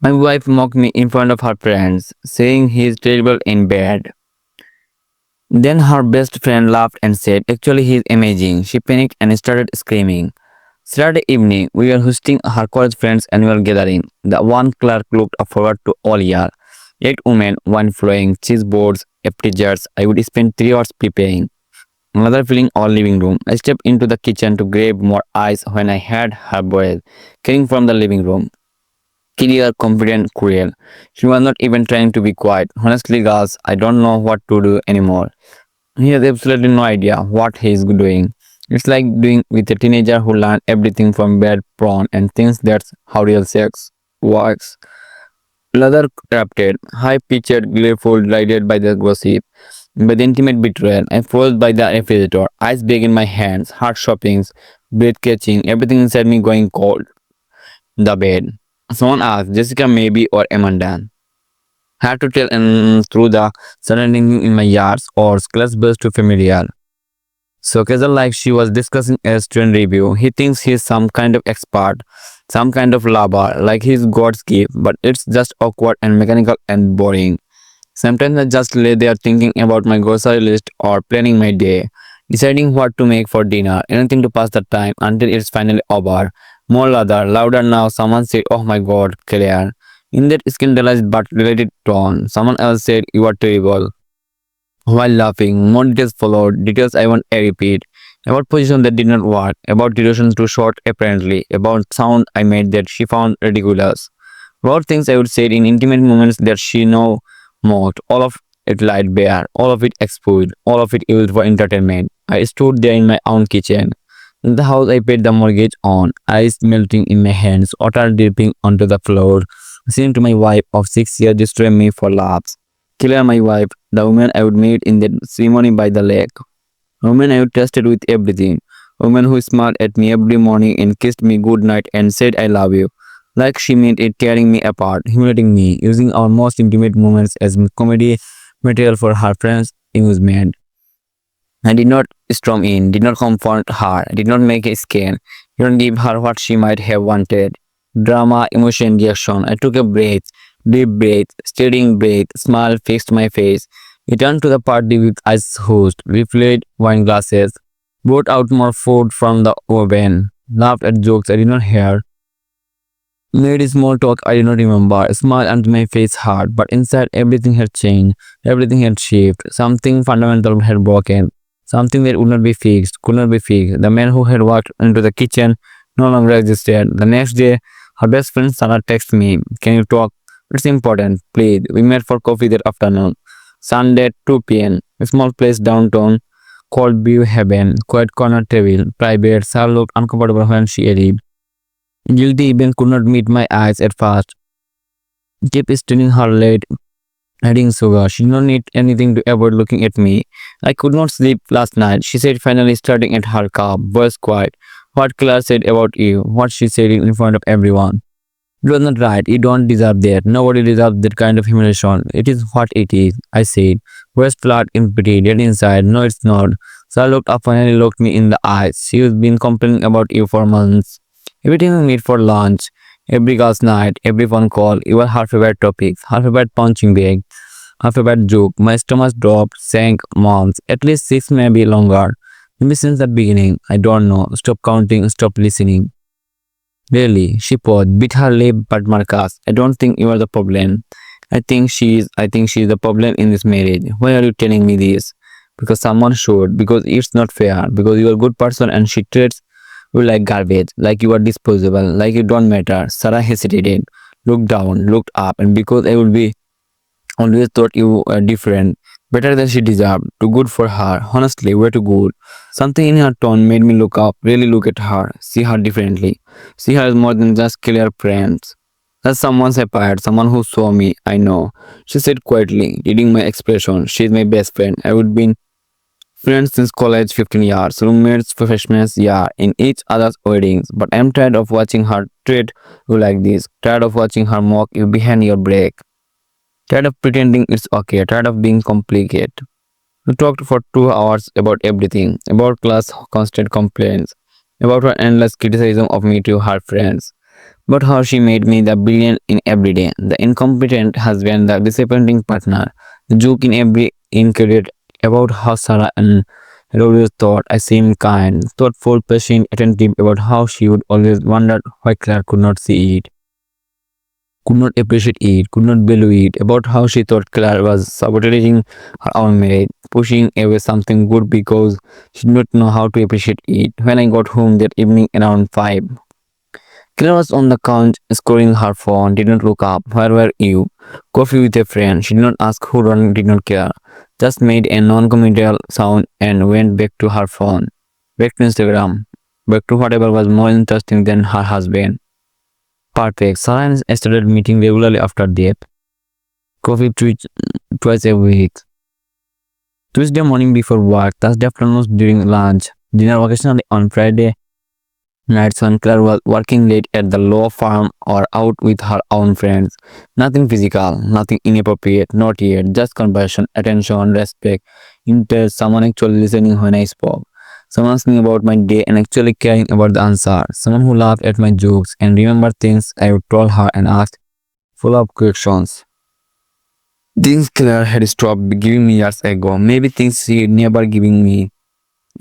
My wife mocked me in front of her friends, saying he is terrible in bed. Then her best friend laughed and said, "Actually, he is amazing." She panicked and started screaming. Saturday evening, we were hosting her college friends' annual gathering. The one clerk looked forward to all year. 8 women, wine flowing, cheese boards, appetizers. I would spend 3 hours preparing. Another filling our living room. I stepped into the kitchen to grab more ice when I heard her voice coming from the living room. Clear, confident, cruel. She was not even trying to be quiet. Honestly, girls, I don't know what to do anymore. He has absolutely no idea what he is doing. It's like doing with a teenager who learned everything from bad porn and thinks that's how real sex works. Leather crafted, high-pitched, gleeful, guided by the gossip, by the intimate betrayal. I froze by the refrigerator, ice bag in my hands, heart shoppings, breath catching, everything inside me going cold. The bed. Someone asked, Jessica maybe or Amanda. Had to tell through the surrounding in my yards or class burst too familiar. So casual like she was discussing a student review. He thinks he's some kind of expert, some kind of lover, like he's God's gift, but it's just awkward and mechanical and boring. Sometimes I just lay there thinking about my grocery list or planning my day, deciding what to make for dinner, anything to pass the time until it's finally over. More louder now, someone said, "Oh my god, Claire." In that scandalized but related tone, someone else said, "You are terrible." While laughing, more details followed, details I want a repeat. About position that did not work, about duration too short apparently, about sound I made that she found ridiculous, about things I would say in intimate moments that she now mocked, all of it laid bare, all of it exposed, all of it used for entertainment. I stood there in my own kitchen, in the house I paid the mortgage on, ice melting in my hands, water dripping onto the floor, listening to my wife of 6 years destroy me for laughs. Killer my wife, the woman I would meet in that ceremony by the lake, a woman I would trusted with everything, a woman who smiled at me every morning and kissed me good night and said I love you, like she meant it, tearing me apart, humiliating me, using our most intimate moments as comedy material for her friends' amusement. I did not storm in, did not confront her, did not make a scene, did not give her what she might have wanted. Drama, emotion, reaction. I took a breath, deep breath, steadying breath, smile fixed my face. Returned to the party with eyes host, refilled wine glasses, brought out more food from the oven, laughed at jokes I did not hear, made small talk I did not remember, smiled until my face hurt, but inside everything had changed, everything had shifted, something fundamental had broken, something that would not be fixed, could not be fixed. The man who had walked into the kitchen no longer existed. The next day, her best friend Sarah texted me, "Can you talk? It's important, please." We met for coffee that afternoon. Sunday, 2 p.m. A small place downtown called View Heaven, quiet corner table, private. Sarah looked uncomfortable when she arrived. Guilty even could not meet my eyes at first. Kept stealing her late adding sugar. She did not need anything to avoid looking at me. I could not sleep last night, she said, finally starting at her cup. Voice quiet. What Claire said about you, what she said in front of everyone. It was not right. You don't deserve that. Nobody deserves that kind of humiliation. It is what it is, I said. Voice flat in pity, dead inside. No, it's not. Sarah looked up, finally looked me in the eyes. She has been complaining about you for months. Everything we meet for lunch, every girl's night, every phone call, you were her favorite topics, her favorite punching bag, her favorite joke. My stomach dropped, sank months, at least 6, maybe longer. Maybe since the beginning. I don't know. Stop counting, stop listening. Really, she paused, bit her lip, but Marcus, I don't think you are the problem. I think she is the problem in this marriage. Why are you telling me this? Because someone should, because it's not fair, because you are a good person and she treats you like garbage, like you are disposable, like you don't matter. Sarah hesitated, looked down, looked up, and because I would be always thought you were different, better than she deserved, too good for her. Honestly, way too good. Something in her tone made me look up, really look at her, see her differently. See her as more than just clear friends. As someone separate, someone who saw me, I know. She said quietly, reading my expression. She's my best friend. I would been friends since college, 15 years, roommates for freshman year, in each other's weddings. But I'm tired of watching her treat you like this. Tired of watching her mock you behind your back. Tired of pretending it's okay. Tired of being complicated. We talked for 2 hours about everything, about class constant complaints, about her endless criticism of me to her friends. About how she made me the brilliant in every day, the incompetent husband, the disappointing partner, the joke in every included about how Sarah and Rose thought I seemed kind, thoughtful, patient, attentive about how she would always wonder why Claire could not see it, could not appreciate it, could not value it, about how she thought Claire was sabotaging her own marriage, pushing away something good because she did not know how to appreciate it. When I got home that evening around 5, Claire was on the couch scrolling her phone, didn't look up. Where were you? Coffee with a friend. She did not ask who run, did not care. Just made a non-committal sound and went back to her phone. Back to Instagram. Back to whatever was more interesting than her husband. Perfect. Sarah and I started meeting regularly after that. Coffee twice a week. Tuesday morning before work, Thursday afternoons during lunch, dinner occasionally on Friday nights when Claire was working late at the law firm or out with her own friends. Nothing physical, nothing inappropriate, not yet, just conversation, attention, respect, interest, someone actually listening when I spoke. Someone asking about my day and actually caring about the answer. Someone who laughed at my jokes and remembered things I would told her and asked follow-up questions. Things Claire had stopped giving me years ago. Maybe things she never giving me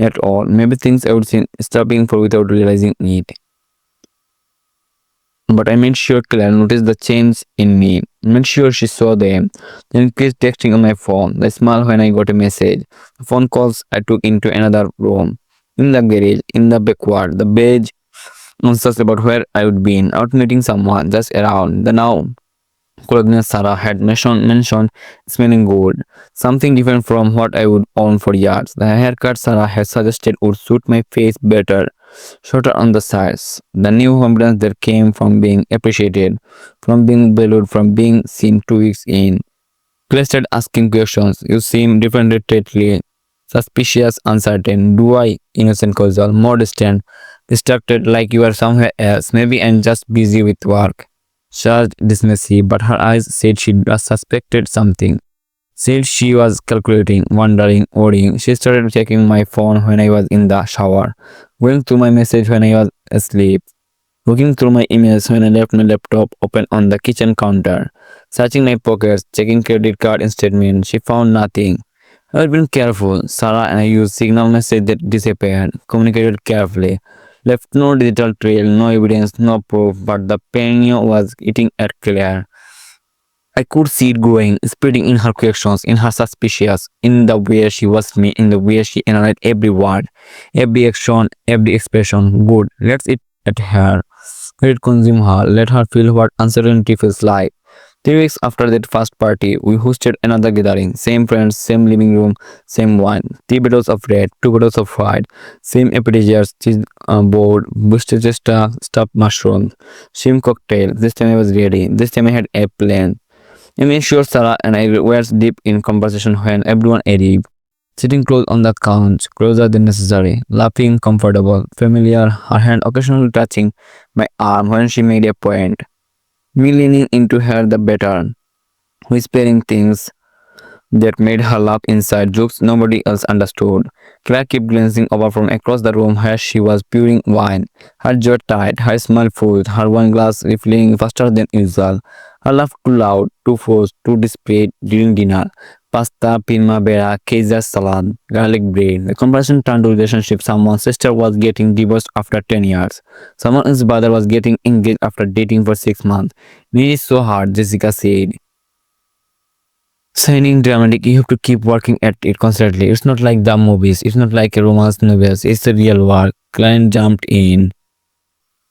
at all. Maybe things I would stop being for without realizing it. But I made sure Claire noticed the change in me. Made sure she saw them. The increased texting on my phone. The smile when I got a message. The phone calls I took into another room. In the garage, in the backward, the beige nonsense about where I would been, out meeting someone, just around. The now colleague Sarah had mentioned smelling good, something different from what I would own for years. The haircut Sarah had suggested would suit my face better, shorter on the sides. The new confidence that came from being appreciated, from being valued, from being seen 2 weeks in. Clay started asking questions. You seem different lately. Suspicious, uncertain. Do I? Innocent, causal, more distant, distracted, like you are somewhere else. Maybe I'm just busy with work. Charged dismissive, but her eyes said she just suspected something. Said she was calculating, wondering, worrying. She started checking my phone when I was in the shower, going through my message when I was asleep, looking through my emails when I left my laptop open on the kitchen counter, searching my pockets, checking credit card statement. She found nothing. I had been careful. Sarah and I used signal message that disappeared, communicated carefully, left no digital trail, no evidence, no proof, but the pain was eating at Claire. I could see it growing, spreading in her questions, in her suspicious, in the way she was me, in the way she analyzed every word, every action, every expression. Good. Let's it at her. Let it consume her. Let her feel what uncertainty feels like. 3 weeks after that first party, we hosted another gathering. Same friends, same living room, same wine. 3 bottles of red, 2 bottles of white. Same appetizers, cheese board, Worcestershire stuffed mushrooms, shrimp cocktail. This time I was ready. This time I had a plan. I made sure Sarah and I were deep in conversation when everyone arrived. Sitting close on the couch, closer than necessary, laughing, comfortable, familiar, her hand occasionally touching my arm when she made a point. Me leaning into her the better, whispering things that made her laugh inside, jokes nobody else understood. Claire kept glancing over from across the room where she was pouring wine, her jaw tight, her smile full, her wine glass refilling faster than usual. Her laugh too loud, too forced, too displayed during dinner. Pasta, primavera, Caesar salad, garlic bread. The conversation turned to relationship. Someone's sister was getting divorced after 10 years. Someone's brother was getting engaged after dating for 6 months. It is so hard, Jessica said. Sounding dramatic, you have to keep working at it constantly. It's not like the movies. It's not like a romance novels. It's a real work. Client jumped in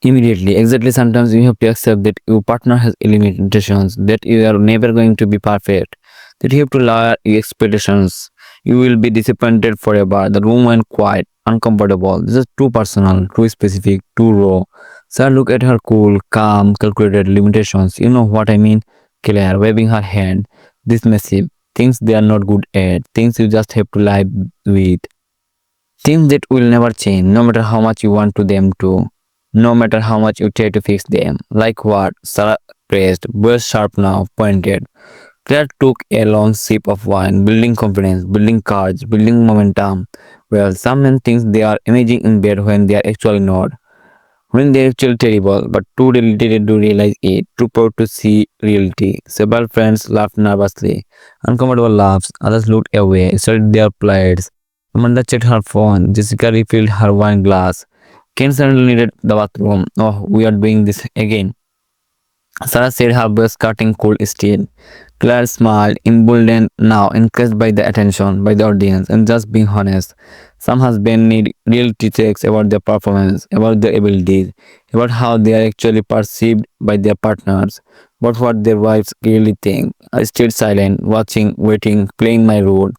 immediately. Exactly, sometimes you have to accept that your partner has limitations, that you are never going to be perfect, that you have to lower your expectations. You will be disappointed forever. The room went quiet, uncomfortable. This is too personal, too specific, too raw. Sarah looked at her cool, calm, calculated limitations. You know what I mean? Claire, waving her hand. Dismissive. Things they are not good at. Things you just have to live with. Things that will never change, no matter how much you want to them to. No matter how much you try to fix them. Like what? Sarah praised, voice sharp now, pointed. Claire took a long sip of wine, building confidence, building courage, building momentum. Well, some men think they are amazing in bed when they are actually not. when they're actually terrible, but too irritated to realize it, too proud to see reality. Several friends laughed nervously. Uncomfortable laughs. Others looked away, studied their plates. Amanda checked her phone. Jessica refilled her wine glass. Ken suddenly needed the bathroom. Oh, we are doing this again. Sarah said her voice cutting cold steel. Claire smiled, emboldened now, encouraged by the attention, by the audience, and just being honest. Some husbands need reality checks about their performance, about their abilities, about how they are actually perceived by their partners, about what their wives really think. I stayed silent, watching, waiting, playing my role.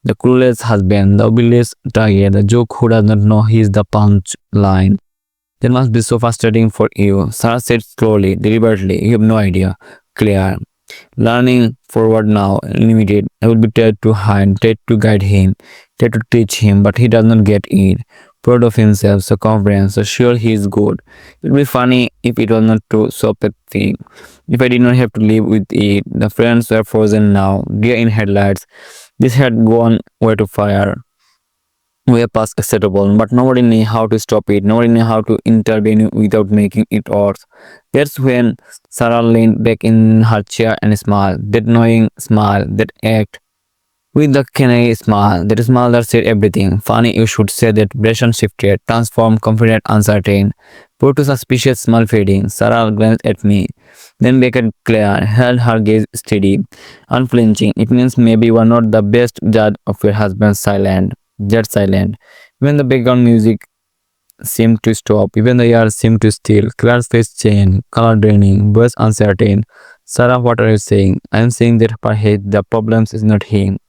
The clueless husband, the oblivious target, the joke who does not know he is the punch line. That must be so frustrating for you. Sarah said slowly, deliberately. You have no idea. Clear. Learning forward now, limited. I will be tried to hide, tried to guide him, tried to teach him, but he does not get it. Proud of himself, so confident, so sure he is good. It would be funny if it was not so pathetic. If I did not have to live with it. The friends were frozen now, deer in headlights. This had gone way too far. Way past acceptable, but nobody knew how to stop it. Nobody knew how to intervene without making it worse. That's when Sarah leaned back in her chair and smiled. That knowing smile, that act with the canary smile, that smile that said everything. Funny you should say that. Expression shifted, transformed, confident, uncertain. Put to suspicious smile fading. Sarah glanced at me. Then back at Claire, held her gaze steady, unflinching. It means maybe you are not the best judge of your husband's silent. Dead silent. Even the background music seemed to stop. Even the air seemed to still. Claire's face changed, color draining, voice uncertain. Sarah, what are you saying? I am saying that perhaps the problem is not him.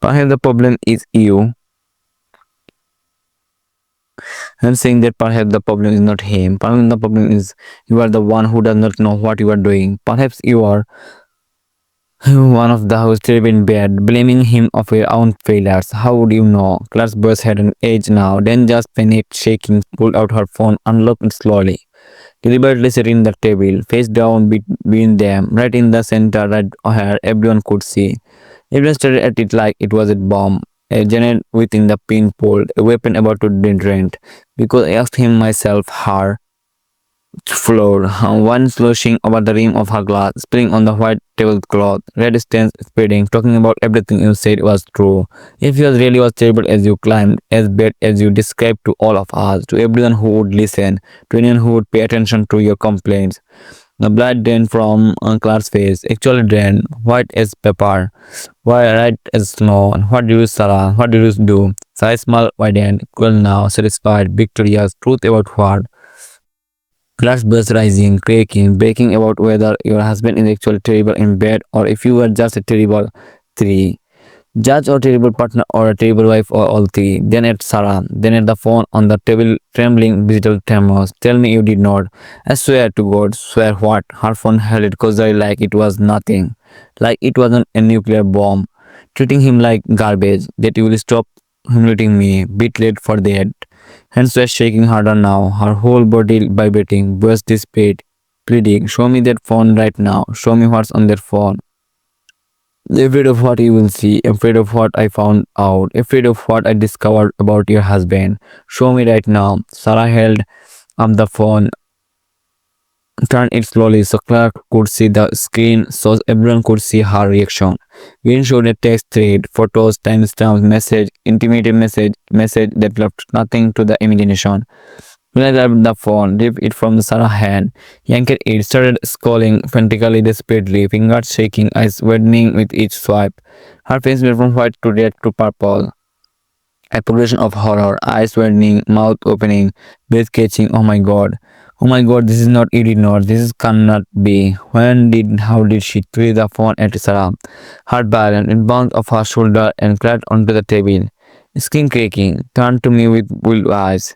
Perhaps the problem is you. I am saying that perhaps the problem is not him. Perhaps the problem is you are the one who does not know what you are doing. Perhaps you are one of the who's terrible in bed, blaming him of your own failures. How would you know? Claire's voice had an edge now. Then just panicked, shaking, pulled out her phone, unlocked it slowly. Deliberately sitting the table, face down between them, right in the center, right where everyone could see. Everyone stared at it like it was a bomb, a grenade within the pin pulled, a weapon about to detonate. Because I asked him myself, her floor, one sloshing over the rim of her glass, spilling on the white tablecloth, red stains spreading, talking about everything you said was true. If yours really was terrible as you claimed, as bad as you described to all of us, to everyone who would listen, to anyone who would pay attention to your complaints. The blood drained from Claire's face, actually drained, white as pepper, white as snow. And what did you, Sarah? What did you do? Sarah smiled widened, cool now, satisfied, victorious, truth about what? Class buzz rising, cracking, breaking about whether your husband is actually terrible in bed or if you are just a terrible three. Judge or terrible partner or a terrible wife or all three. Then at Sarah. Then at the phone on the table, trembling digital tremors. Tell me you did not. I swear to God. Swear what? Her phone held it casually like it was nothing. Like it wasn't a nuclear bomb. Treating him like garbage. That you will stop humiliating me. Bit late for that. Hands were shaking harder now, her whole body vibrating, voice desperate, pleading, show me that phone right now, show me what's on that phone. Afraid of what you will see, afraid of what I found out, afraid of what I discovered about your husband. Show me right now. Sarah held up the phone, turned it slowly so Clark could see the screen, so everyone could see her reaction. Green showed a text thread, photos, timestamps, message, intimated message that left nothing to the imagination. When I grabbed the phone, ripped it from Sarah's hand, yanked it, started scrolling frantically, desperately, fingers shaking, eyes widening with each swipe. Her face went from white to red to purple. A progression of horror, eyes widening, mouth opening, breath catching. Oh my god. Oh my god, this is not it, not. This cannot be. How did she throw the phone at Sarah? Heart violent, it bounced off her shoulder and crashed onto the table. Skin cracking, turned to me with blue eyes.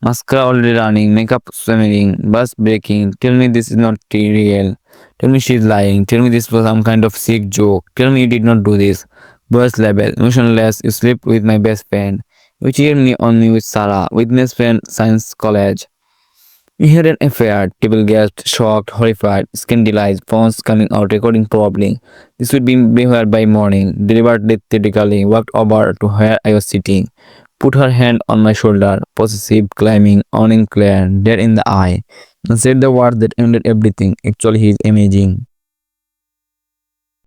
Mascara already running, makeup smearing, bus breaking. Tell me this is not real. Tell me she's lying. Tell me this was some kind of sick joke. Tell me you did not do this. Burst level, emotionless, you slept with my best friend. You cheered me on me with Sarah, with best friend science college. We had an affair, table gasped, shocked, horrified, scandalized, phones coming out, recording probably. This would be here by morning, delivered theatrically, walked over to where I was sitting. put her hand on my shoulder, possessive, climbing, owning Claire, dead in the eye, and said the word that ended everything. Actually, he's amazing.